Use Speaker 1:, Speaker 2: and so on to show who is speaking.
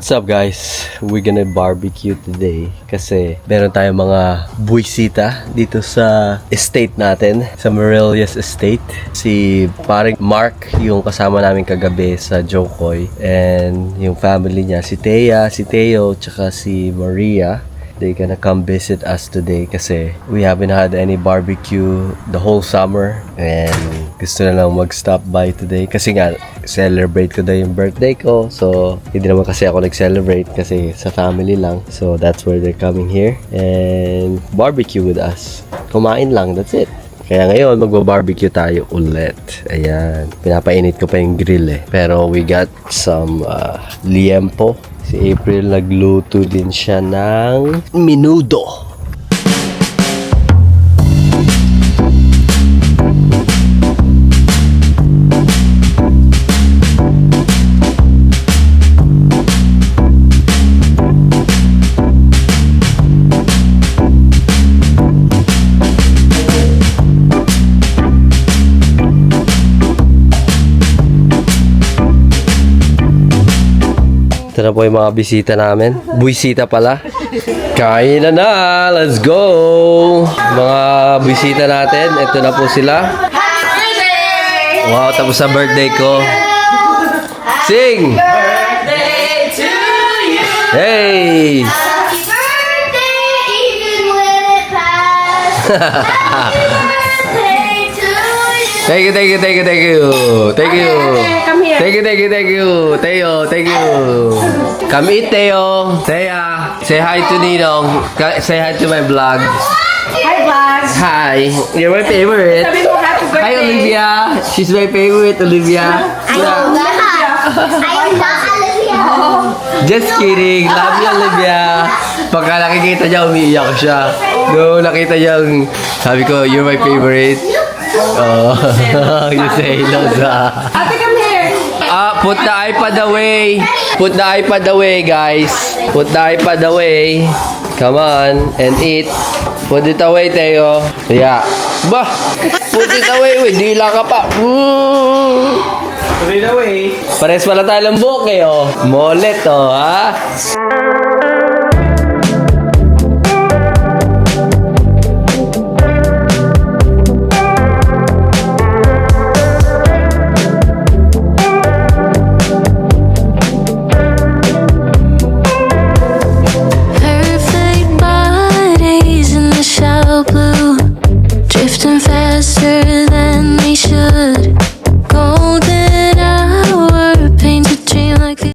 Speaker 1: What's up guys? We're gonna barbecue today kasi meron tayong mga buwisita dito sa estate natin, sa Morelos Estate. Si paring Mark yung kasama namin kagabi sa Jokoy, and yung family niya, si Thea, si Theo, tsaka si Maria. They gonna come visit us today kasi we haven't had any barbecue the whole summer, and gusto na lang mag-stop by today kasi nga celebrate ko na yung birthday ko. So hindi naman kasi ako nag-celebrate kasi sa family lang, so that's why they're coming here and barbecue with us. Kumain lang, that's it. Kaya ngayon, magba-barbecue tayo ulit. Ayan. Pinapainit ko pa yung grill eh. Pero we got some liempo. Si April nagluto din siya ng menudo. Ito na po yung mga bisita namin. Buwisita pala. Kain na! Let's go! Mga bisita natin. Ito na po sila. Wow, tapos sa birthday ko. Sing!
Speaker 2: Birthday to you!
Speaker 1: Hey!
Speaker 2: Happy birthday even when it passed! Happy birthday to you!
Speaker 1: Thank you. Thank you.
Speaker 2: Come here.
Speaker 1: Thank you. Theo, thank you. Come eat, Theo. Thea, say hi to Ninong. Say hi to my vlog.
Speaker 2: Hi, vlog!
Speaker 1: Hi. You're my favorite.
Speaker 2: Sabi mo, happy birthday!
Speaker 1: Hi, Olivia. She's my favorite, Olivia. Yeah.
Speaker 2: I am not Olivia!
Speaker 1: Just kidding. Love you, Olivia. Pagka nakikita niya, umiiyak siya. No, nakita niya, sabi ko, you're my favorite. Oh, you say Loza.
Speaker 2: Ate, come here!
Speaker 1: Put the iPad away. Put the iPad away, guys. Put the iPad away. Come on, and eat. Put it away, Theo. Yeah. Bah! Put it away. Uy, dila ka pa.
Speaker 3: Put it away.
Speaker 1: Pares pala tayo ng buhok eh, oh. Molet, oh, ha?